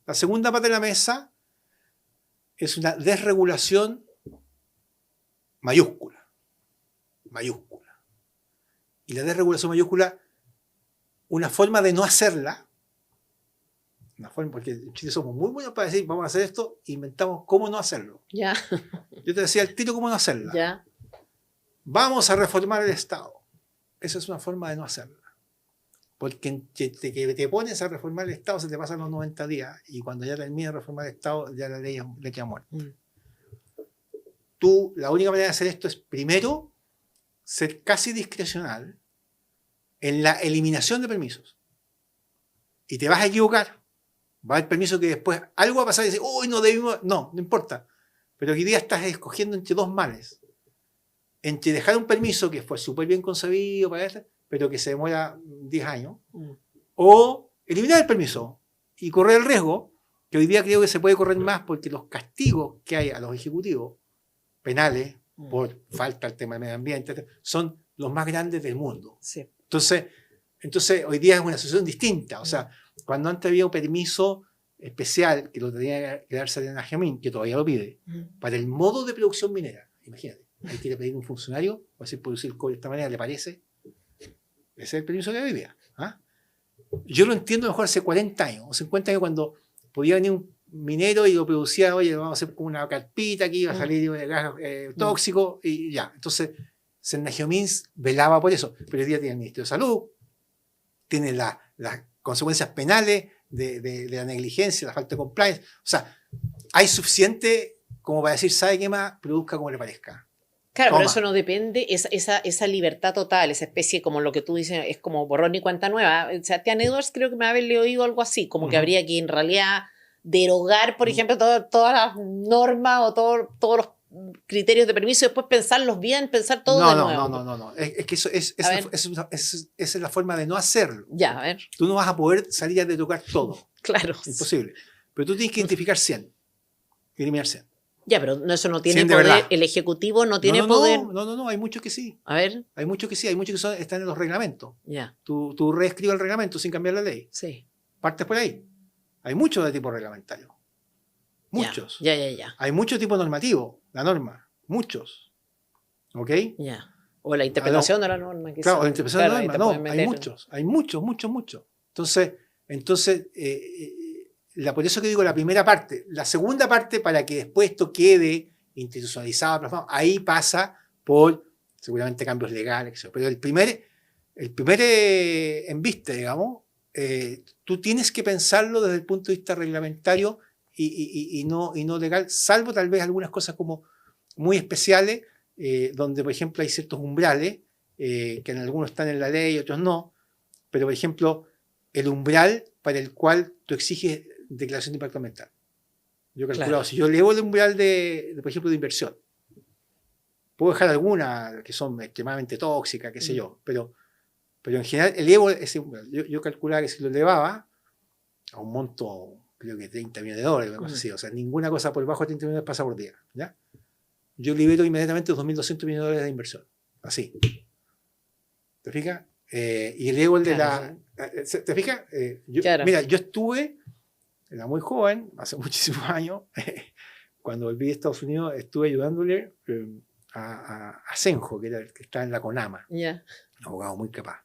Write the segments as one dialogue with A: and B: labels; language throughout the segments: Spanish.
A: La segunda pata de la mesa es una desregulación mayúscula. Mayúscula. Y la desregulación mayúscula, una forma de no hacerla, una forma, porque en Chile somos muy buenos para decir, vamos a hacer esto, inventamos cómo no hacerlo.
B: Ya.
A: Yo te decía al tiro cómo no hacerla.
B: Ya.
A: Vamos a reformar el Estado. Esa es una forma de no hacerla. Porque que te pones a reformar el Estado se te pasan los 90 días y cuando ya terminas de reformar el Estado ya la ley le queda muerta. Tú, la única manera de hacer esto es primero ser casi discrecional en la eliminación de permisos. Y te vas a equivocar. Va a haber permiso que después algo va a pasar y dices, uy, no debimos. No importa. Pero hoy día estás escogiendo entre dos males. Entre dejar un permiso que fue súper bien concebido para esto, pero que se demora 10 años, o eliminar el permiso y correr el riesgo, que hoy día creo que se puede correr más porque los castigos que hay a los ejecutivos penales por falta al tema del medio ambiente son los más grandes del mundo.
B: Sí.
A: Entonces, hoy día es una situación distinta. O sea, cuando antes había un permiso especial que lo tenía que darse en Najamín, que todavía lo pide, para el modo de producción minera, imagínate. Ahí quiere pedir un funcionario, va a decir producir el cobre de esta manera, ¿le parece? Ese es el permiso que había. ¿Ah? Yo lo entiendo mejor hace 40 años o 50 años cuando podía venir un minero y lo producía, oye, vamos a hacer como una carpita aquí, va a salir gas tóxico y ya. Entonces, Sennagiomins velaba por eso. Pero hoy día tiene el Ministerio de Salud, tiene las consecuencias penales de la negligencia, la falta de compliance. O sea, hay suficiente como para decir, ¿sabe qué más? Produzca como le parezca.
B: Claro,
A: Toma.
B: pero eso no depende, esa libertad total, esa especie como lo que tú dices, es como borrón y cuenta nueva. O sea, Tian Edwards creo que me había oído algo así, como que habría que en realidad derogar, por ejemplo, todas las normas o todos los criterios de permiso y después pensarlos bien, pensar todo de nuevo.
A: No. Es que eso esa es la forma de no hacerlo.
B: Ya, a ver.
A: Tú no vas a poder salir de tocar todo.
B: Claro.
A: Imposible. Pero tú tienes que identificar 100 y eliminar 100.
B: Ya, pero eso no tiene
A: 100 de
B: poder.
A: verdad.
B: El Ejecutivo no tiene poder.
A: No, hay muchos que sí.
B: A ver.
A: Hay muchos que sí, hay muchos que están en los reglamentos.
B: Ya.
A: Tú reescribes el reglamento sin cambiar la ley.
B: Sí.
A: Partes por ahí. Hay muchos de tipo reglamentario. Muchos.
B: Ya.
A: Hay mucho tipo normativo, la norma. Muchos. ¿Ok?
B: Ya. O la interpretación de la norma.
A: Claro, la interpretación de la norma. No, hay muchos. Entonces por eso que digo la primera parte. La segunda parte, para que después esto quede institucionalizado, ahí pasa por seguramente cambios legales, etc. Pero el primer embiste, digamos, tú tienes que pensarlo desde el punto de vista reglamentario y no legal, salvo tal vez algunas cosas como muy especiales, donde por ejemplo hay ciertos umbrales, que en algunos están en la ley y otros no, pero por ejemplo el umbral para el cual tú exiges declaración de impacto ambiental. Yo he calculado, claro, si yo elevo el umbral por ejemplo, de inversión, puedo dejar algunas que son extremadamente tóxicas, qué sé yo, pero en general elevo ese umbral. Yo calculaba que si lo elevaba a un monto, creo que $30 millones, una cosa así, o sea, ninguna cosa por debajo de 30 millones pasa por día, ¿ya? Yo libero inmediatamente $2.200 millones de inversión, así. ¿Te fijas? Y elevo el de
B: claro,
A: ¿te fijas?
B: Claro.
A: Mira, yo era muy joven, hace muchísimos años, cuando volví de Estados Unidos, estuve ayudándole a Senjo, que está en la CONAMA, un abogado muy capaz,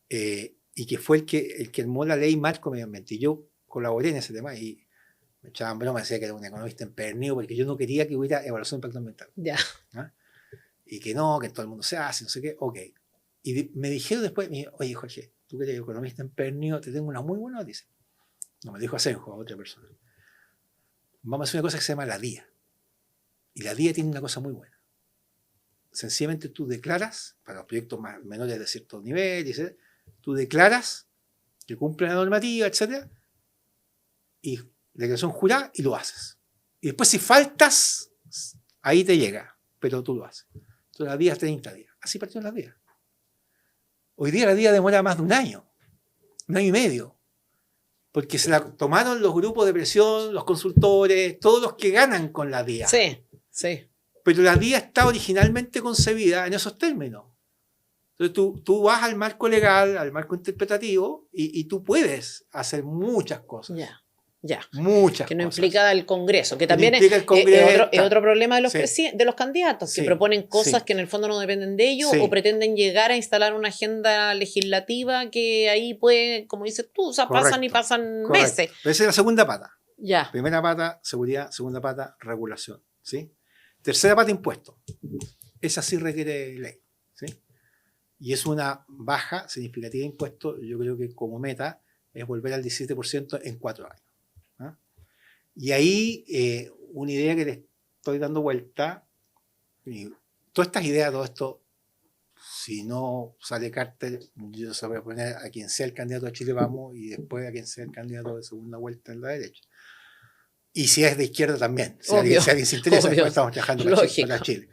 A: y que fue el que armó la ley marco medio ambiente. Y yo colaboré en ese tema y me echaban broma, decía que era un economista empedernido porque yo no quería que hubiera evaluación de impacto ambiental. ¿Ah? Y que todo el mundo se hace, no sé qué, ok. Y me dijeron después, oye Jorge, tú que eres economista empedernido, te tengo una muy buena noticia. No, me dijo Asenjo, a otra persona. Vamos a hacer una cosa que se llama la DIA. Y la DIA tiene una cosa muy buena. Sencillamente tú declaras, para los proyectos menores de cierto nivel, etc., tú declaras que cumple la normativa, etc., y declaración jurada, y lo haces. Y después si faltas, ahí te llega, pero tú lo haces. Entonces la DIA es 30 días. Así partió la DIA. Hoy día la DIA demora más de un año y medio. Porque se la tomaron los grupos de presión, los consultores, todos los que ganan con la DIA.
B: Sí.
A: Pero la DIA está originalmente concebida en esos términos. Entonces tú vas al marco legal, al marco interpretativo, y tú puedes hacer muchas cosas.
B: Ya.
A: Muchas
B: que no
A: cosas.
B: implica el Congreso, que también es otro problema de los candidatos, que proponen cosas que en el fondo no dependen de ellos o pretenden llegar a instalar una agenda legislativa que ahí puede, como dices tú, o sea, pasan y pasan meses.
A: Esa es la segunda pata.
B: Ya.
A: Primera pata, seguridad. Segunda pata, regulación. ¿Sí? Tercera pata, impuestos. Esa sí requiere ley. ¿Sí? Y es una baja significativa de impuestos. Yo creo que como meta es volver al 17% en 4 años. ¿Ah? Y ahí una idea que le estoy dando vuelta, y todas estas ideas, todo esto, si no sale Carter, yo se voy a poner a quien sea el candidato de Chile Vamos y después a quien sea el candidato de segunda vuelta en la derecha. Y si es de izquierda también, si alguien se interesa, después estamos trabajando para Chile.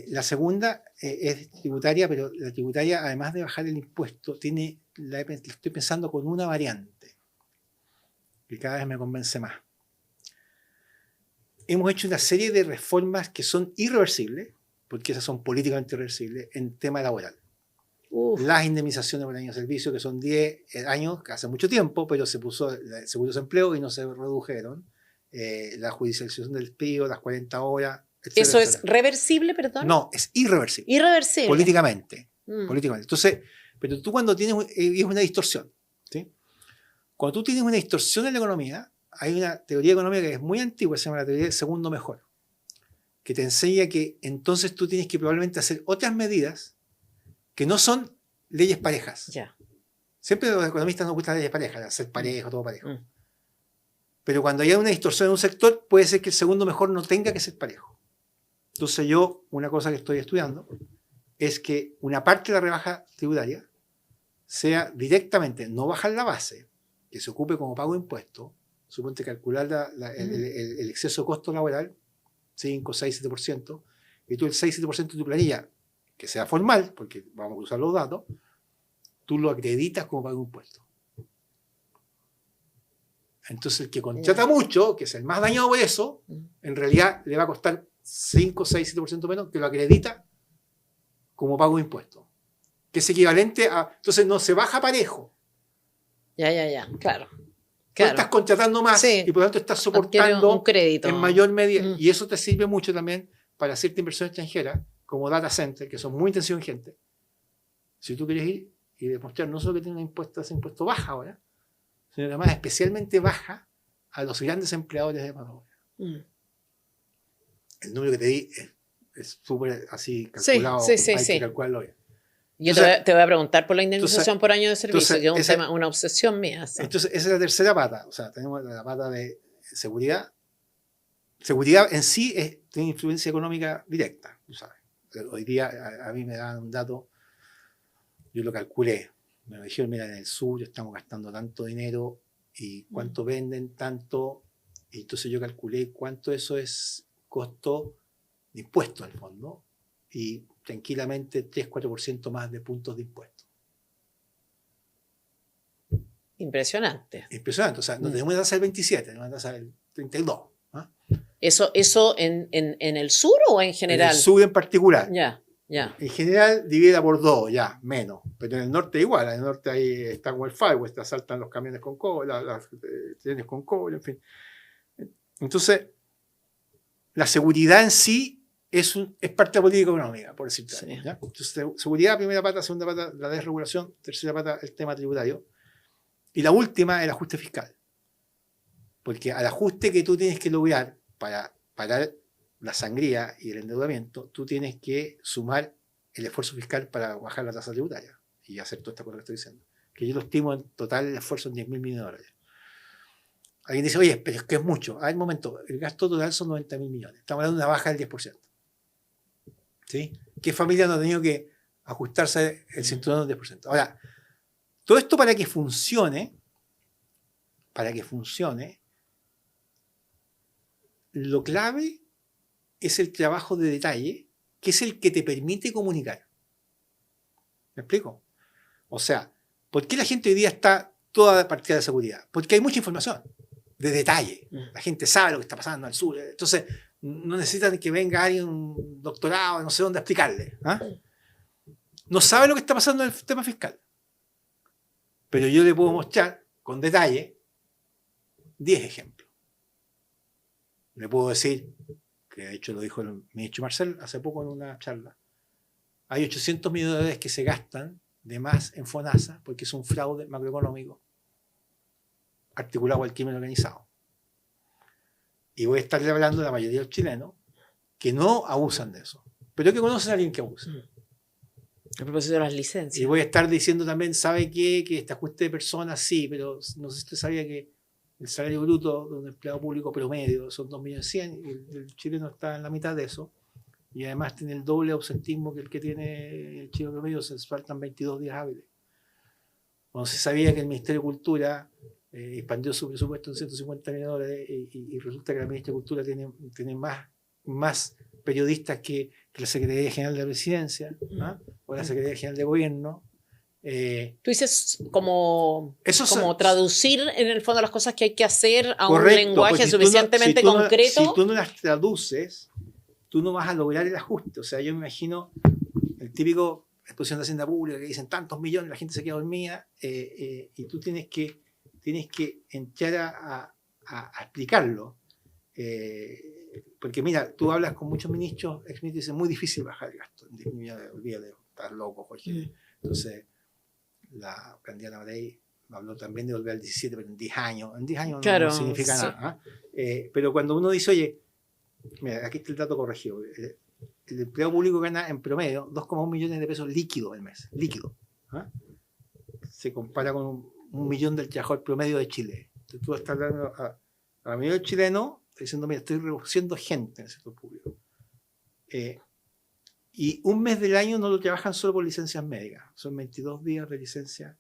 A: La segunda es tributaria, pero la tributaria, además de bajar el impuesto, la estoy pensando con una variante que cada vez me convence más. Hemos hecho una serie de reformas que son irreversibles, porque esas son políticamente irreversibles, en tema laboral. Las indemnizaciones por año de servicio, que son 10 años, que hace mucho tiempo, pero se puso el seguro de desempleo y no se redujeron. La judicialización del despido, las 40 horas. Etcétera,
B: ¿Eso es reversible, perdón?
A: No, es irreversible.
B: Irreversible.
A: Políticamente. Políticamente. Entonces, pero tú cuando tienes es una distorsión. ¿Sí? Cuando tú tienes una distorsión en la economía, hay una teoría económica que es muy antigua, se llama la teoría del segundo mejor, que te enseña que entonces tú tienes que probablemente hacer otras medidas que no son leyes parejas.
B: Ya.
A: Siempre a los economistas nos gustan las leyes parejas, hacer parejo, todo parejo. Pero cuando hay una distorsión en un sector, puede ser que el segundo mejor no tenga que ser parejo. Entonces una cosa que estoy estudiando es que una parte de la rebaja tributaria sea directamente, no bajar la base, que se ocupe como pago de impuestos, suponte calcular el exceso de costo laboral, 5, 6, 7%, y tú el 6, 7% de tu planilla, que sea formal, porque vamos a usar los datos, tú lo acreditas como pago de impuestos. Entonces el que contrata mucho, que es el más dañado por eso, en realidad le va a costar 5, 6, 7% menos, que lo acredita como pago de impuestos. Que es equivalente a... Entonces no se baja parejo.
B: Ya, claro.
A: Tú estás contratando más y por lo tanto estás soportando
B: un crédito
A: en mayor medida. Y eso te sirve mucho también para cierta inversión extranjera, como data center, que son muy intensivos en gente. Si tú quieres ir y demostrar no solo que tiene ese impuesto baja ahora, sino que además especialmente baja a los grandes empleadores de mano de obra. El número que te di es súper así calculado, hay que calcularlo bien.
B: Yo te voy a preguntar por la indemnización por año de servicio, que es una obsesión mía.
A: Entonces, esa es la tercera pata. O sea, tenemos la pata de seguridad. Seguridad en sí tiene influencia económica directa, tú sabes. Hoy día a mí me dan un dato, yo lo calculé. Me dijeron, mira, en el sur estamos gastando tanto dinero y cuánto venden, tanto. Y entonces yo calculé cuánto eso es costo de impuestos al fondo. Y tranquilamente 3-4% más de puntos de impuestos.
B: Impresionante.
A: Impresionante. O sea, no tenemos que hacer el 27, no tenemos que hacer el 32. ¿Ah?
B: ¿Eso en el sur o en general?
A: En el sur en particular.
B: Ya.
A: En general divide por 2, ya, menos. Pero en el norte igual. En el norte ahí está como el Far West, saltan los camiones con cobre, los trenes con cobre, en fin. Entonces, la seguridad en sí es parte de la política económica, por decirlo así. Entonces, seguridad, primera pata, segunda pata, la desregulación, tercera pata, el tema tributario. Y la última, el ajuste fiscal. Porque al ajuste que tú tienes que lograr para parar la sangría y el endeudamiento, tú tienes que sumar el esfuerzo fiscal para bajar la tasa tributaria y hacer toda esta cosa que estoy diciendo. Que yo lo estimo en total el esfuerzo en $10.000 millones. Alguien dice, oye, pero es que es mucho. A ver, un momento, el gasto total son $90.000 millones. Estamos hablando de una baja del 10%. ¿Sí? ¿Qué familia no ha tenido que ajustarse el cinturón del 10%? Ahora, todo esto para que funcione, lo clave es el trabajo de detalle, que es el que te permite comunicar. ¿Me explico? O sea, ¿por qué la gente hoy día está toda partida de seguridad? Porque hay mucha información, de detalle. La gente sabe lo que está pasando al sur. Entonces, no necesitan que venga alguien, un doctorado, no sé dónde, a explicarle. ¿Ah? No sabe lo que está pasando en el tema fiscal. Pero yo le puedo mostrar con detalle 10 ejemplos. Le puedo decir, que de hecho lo dijo el ministro Marcel hace poco en una charla, hay 800 millones de dólares que se gastan de más en FONASA porque es un fraude macroeconómico articulado al crimen organizado. Y voy a estarle hablando de la mayoría de los chilenos que no abusan de eso, pero que conocen a alguien que abusa.
B: A propósito de las licencias.
A: Y voy a estar diciendo también, ¿sabe qué? Que este ajuste de personas sí, pero no sé si usted sabía que el salario bruto de un empleado público promedio son 2.100.000 y el chileno está en la mitad de eso. Y además tiene el doble ausentismo que el que tiene el chileno promedio, se faltan 22 días hábiles. Cuando se sabía que el Ministerio de Cultura expandió su presupuesto en 150 millones de dólares y resulta que la Ministerio de Cultura tiene más periodistas que la Secretaría General de la Presidencia, ¿no? O la Secretaría General de Gobierno.
B: Tú dices como traducir en el fondo las cosas que hay que hacer a un lenguaje suficientemente concreto.
A: Si tú no las traduces, tú no vas a lograr el ajuste. O sea, yo me imagino el típico exposición de Hacienda Pública que dicen tantos millones, la gente se queda dormida y tú tienes que entrar a explicarlo. Porque mira, tú hablas con muchos ministros, exministros, y dicen muy difícil bajar el gasto. Olvídate, estás loco, Jorge. Entonces, la candidata Matei habló también de volver al 17, pero en 10 años. En 10 años claro, no significa nada. Pero cuando uno dice, oye, mira, aquí está el dato corregido. El empleado público gana en promedio 2,1 millones de pesos líquidos al mes. Líquido. Se compara con 1 millón del trabajador promedio de Chile. Entonces tú estás hablando a la mayoría del chileno, diciendo, mira, estoy reduciendo gente en el sector público. Y un mes del año no lo trabajan solo por licencias médicas. Son 22 días de licencia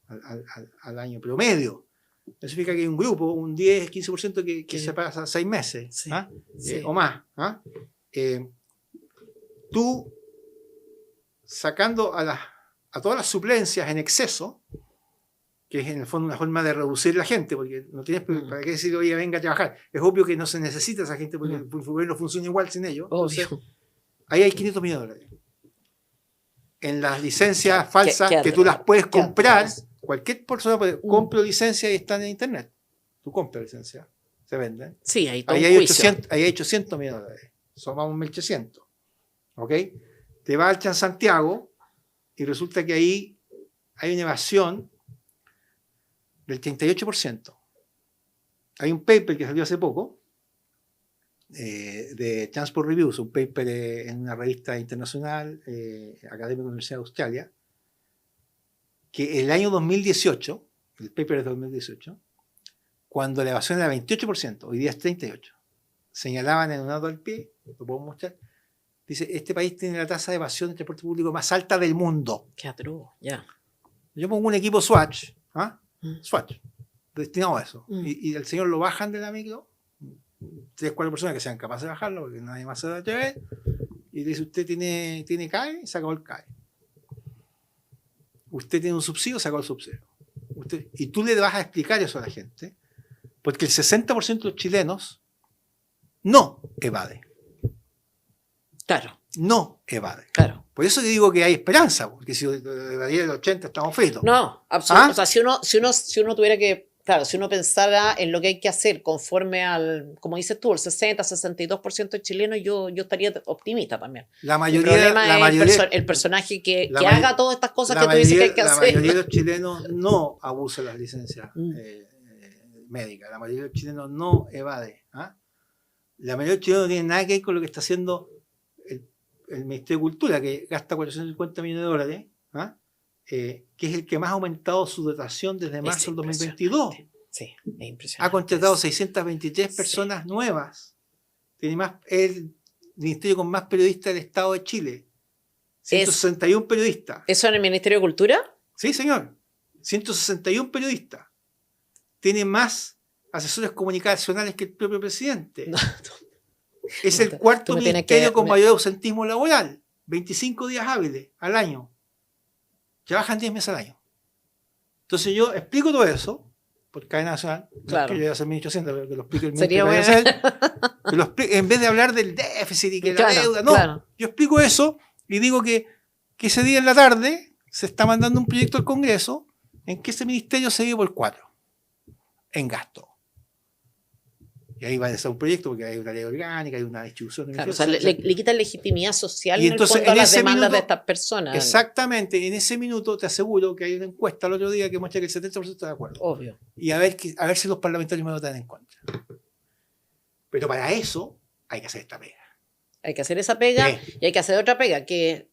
A: al año promedio. Eso significa que hay un grupo, un 10-15% que se pasa 6 meses sí, sí. O más. Tú, sacando a todas las suplencias en exceso, que es en el fondo una forma de reducir la gente, porque no tienes para qué decir, oye, venga a trabajar. Es obvio que no se necesita esa gente porque el gobierno funciona igual sin ellos. Entonces, ahí hay 500 millones de dólares. En las licencias falsas que tú las puedes comprar, cualquier persona puede comprar licencia y están en internet. Tú compras licencia, se venden.
B: Sí,
A: ahí hay 800 millones de dólares. Somos 1.800. ¿Ok? Te va al Transantiago y resulta que ahí hay una evasión del 38%. Hay un paper que salió hace poco de Transport Reviews, un paper en una revista internacional académica de la Universidad de Australia, que el año 2018, el paper es de 2018, cuando la evasión era 28%, hoy día es 38%, señalaban en un dato al pie, lo puedo mostrar, dice, este país tiene la tasa de evasión del transporte público más alta del mundo.
B: Qué atroz, ya.
A: Yo pongo un equipo Swatch, Swatch, destinado a eso, y el señor lo bajan de la micro, 3-4 personas que sean capaces de bajarlo, porque nadie más se da a atrever, y dice, usted tiene CAE, sacó el CAE. Usted tiene un subsidio, sacó el subsidio. Y tú le vas a explicar eso a la gente, porque el 60% de los chilenos no evade.
B: Claro.
A: No evade.
B: Claro.
A: Por eso te digo que hay esperanza, porque si evadía el 80 estamos fritos.
B: No, absolutamente. O sea, si uno tuviera que, claro, si uno pensara en lo que hay que hacer conforme al, como dices tú, el 60-62% de chilenos, yo estaría optimista también.
A: La mayoría,
B: el personaje que haga todas estas cosas que tú dices que hay que hacer.
A: La mayoría de los chilenos no abusa de las licencias médicas. La mayoría de los chilenos no evade. La mayoría de los chilenos no tiene nada que ver con lo que está haciendo el Ministerio de Cultura, que gasta 450 millones de dólares, que es el que más ha aumentado su dotación desde marzo del 2022.
B: Sí, es impresionante.
A: Ha contratado 623 personas nuevas. Tiene más, el ministerio con más periodistas del Estado de Chile. 161 periodistas.
B: ¿Eso en el Ministerio de Cultura?
A: Sí, señor. 161 periodistas. Tiene más asesores comunicacionales que el propio presidente. Es el cuarto ministerio con mayor ausentismo laboral. 25 días hábiles al año. Trabajan 10 meses al año. Entonces yo explico todo eso por cadena nacional.
B: Claro.
A: Que yo voy a hacer 1.800, pero que lo explique el
B: Sería
A: ministro. En vez de hablar del déficit y que la deuda, no. Claro. Yo explico eso y digo que ese día en la tarde se está mandando un proyecto al Congreso en que ese ministerio se vive por 4 en gasto. Y ahí va a ser un proyecto porque hay una ley orgánica, hay una distribución.
B: Claro, o sea, le quita legitimidad social
A: y entonces,
B: en el fondo a las demandas
A: minuto,
B: de estas personas.
A: Exactamente, y en ese minuto te aseguro que hay una encuesta el otro día que muestra que el 70% está de acuerdo.
B: Obvio.
A: Y a ver si los parlamentarios me votan en contra. Pero para eso hay que hacer esta pega.
B: Hay que hacer esa pega y hay que hacer otra pega, que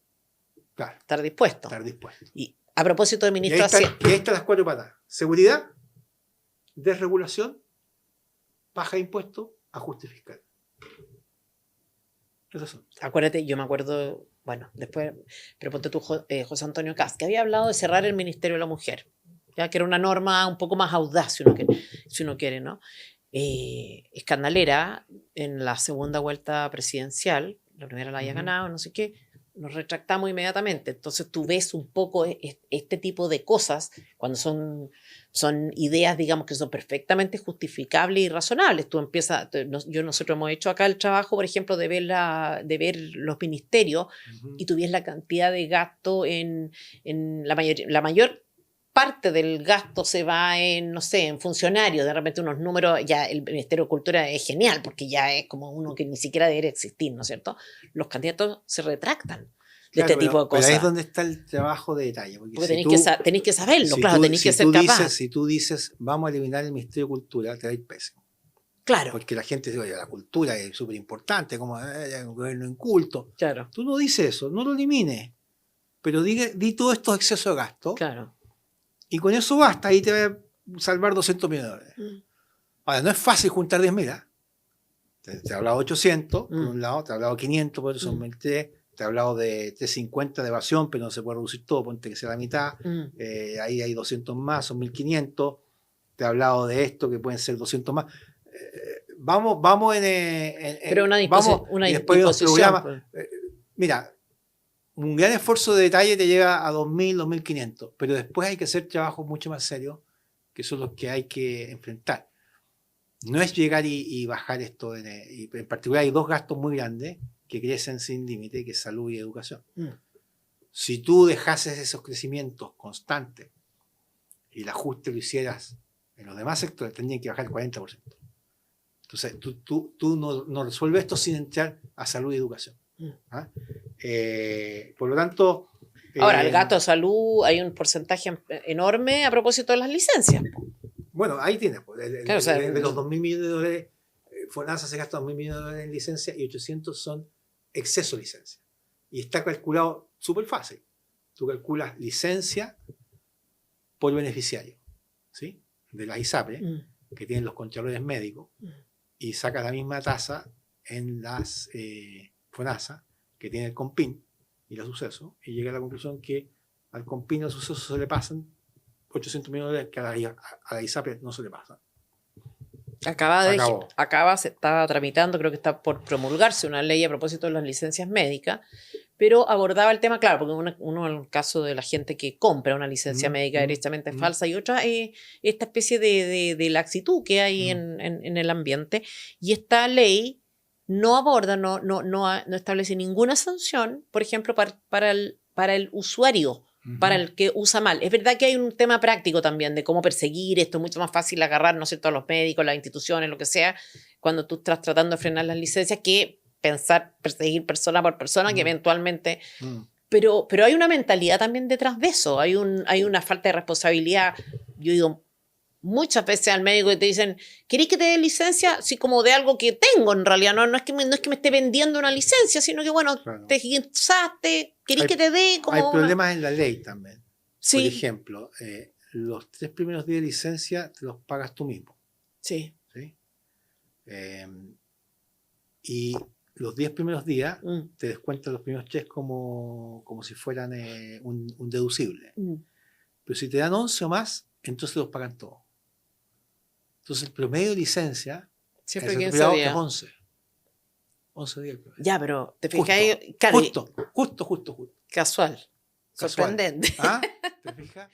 A: claro,
B: estar dispuesto. Y a propósito de ministro
A: Hacienda. Y ahí están las 4 patas. Seguridad, desregulación, baja de impuestos, ajuste fiscal. Esas son.
B: Acuérdate, yo me acuerdo, bueno, después, pero ponte tú, José Antonio Kast, que había hablado de cerrar el Ministerio de la Mujer, ya que era una norma un poco más audaz, si uno quiere, ¿no? Escandalera en la segunda vuelta presidencial, la primera la haya ganado, no sé qué, nos retractamos inmediatamente. Entonces tú ves un poco este tipo de cosas cuando son ideas, digamos, que son perfectamente justificables y razonables. Tú empiezas, nosotros hemos hecho acá el trabajo, por ejemplo, de ver los ministerios, y tú ves la cantidad de gasto en la mayor parte del gasto se va en, no sé, en funcionarios, de repente unos números, ya el Ministerio de Cultura es genial, porque ya es como uno que ni siquiera debería existir, ¿no es cierto? Los candidatos se retractan de este tipo de cosas.
A: Pero ahí es donde está el trabajo de detalle. Porque
B: tenéis que saberlo, claro, tenéis que ser capaz.
A: Si tú dices, vamos a eliminar el Ministerio de Cultura, te da el pésimo.
B: Claro.
A: Porque la gente dice, oye, la cultura es súper importante, como un gobierno inculto.
B: Claro.
A: Tú no dices eso, no lo elimines, pero di todos estos excesos de gasto.
B: Claro.
A: Y con eso basta, ahí te va a salvar 200 millones de dólares. Ahora, no es fácil juntar 10.000, ¿eh? Te he hablado de 800, por un lado, te he hablado de 500, por eso son 23, te he hablado de 350 de evasión, pero no se puede reducir todo, ponte que sea la mitad, ahí hay 200 más, son 1.500, te he hablado de esto, que pueden ser 200 más. Vamos
B: pero una disposición.
A: Mira, un gran esfuerzo de detalle te lleva a 2.000, 2.500, pero después hay que hacer trabajos mucho más serios, que son los que hay que enfrentar. No es llegar y bajar esto. Y en particular hay 2 gastos muy grandes que crecen sin límite, que es salud y educación. Si tú dejases esos crecimientos constantes y el ajuste lo hicieras en los demás sectores, tendrían que bajar el 40%. Entonces, tú no resuelves esto sin entrar a salud y educación. ¿Ah? Por lo tanto...
B: Ahora, el gasto de salud, hay un porcentaje enorme a propósito de las licencias.
A: Bueno, ahí tienes.
B: Claro,
A: de los 2.000 millones de dólares, FONASA se gasta 2.000 millones de dólares en licencia y 800 son exceso de licencia. Y está calculado súper fácil. Tú calculas licencia por beneficiario, ¿sí? De las ISAPRE, que tienen los contralores médicos, y sacas la misma tasa en las FONASA, que tiene el COMPIN y los sucesos, y llega a la conclusión que al COMPIN y los sucesos se le pasan 800 millones de dólares, que a la ISAPRE no se le pasan.
B: Se estaba tramitando, creo que está por promulgarse una ley a propósito de las licencias médicas, pero abordaba el tema, claro, porque uno en el caso de la gente que compra una licencia médica directamente falsa, y otra es esta especie de laxitud que hay en el ambiente, y esta ley no aborda, no establece ninguna sanción, por ejemplo, para el usuario, para el que usa mal. Es verdad que hay un tema práctico también de cómo perseguir esto. Es mucho más fácil agarrar, ¿no es cierto?, a los médicos, las instituciones, lo que sea, cuando tú estás tratando de frenar las licencias, que perseguir persona por persona, que eventualmente... Pero hay una mentalidad también detrás de eso. Hay una falta de responsabilidad. Yo he ido muchas veces al médico y te dicen, ¿querés que te dé licencia? Así como de algo que tengo en realidad. No es que me esté vendiendo una licencia, sino que, bueno, claro, te guinzaste, ¿querés que te dé? Como
A: hay problemas en la ley también.
B: Sí.
A: Por ejemplo, los 3 primeros días de licencia te los pagas tú mismo.
B: Sí.
A: ¿Sí? Y los 10 primeros días te descuentan los primeros checks como si fueran un deducible. Pero si te dan 11 o más, entonces los pagan todos. Entonces el promedio de licencia
B: siempre
A: es 11. 11 días.
B: Ya, pero te fijas ahí.
A: Justo.
B: Casual. Sorprendente.
A: ¿Ah? ¿Te fijas?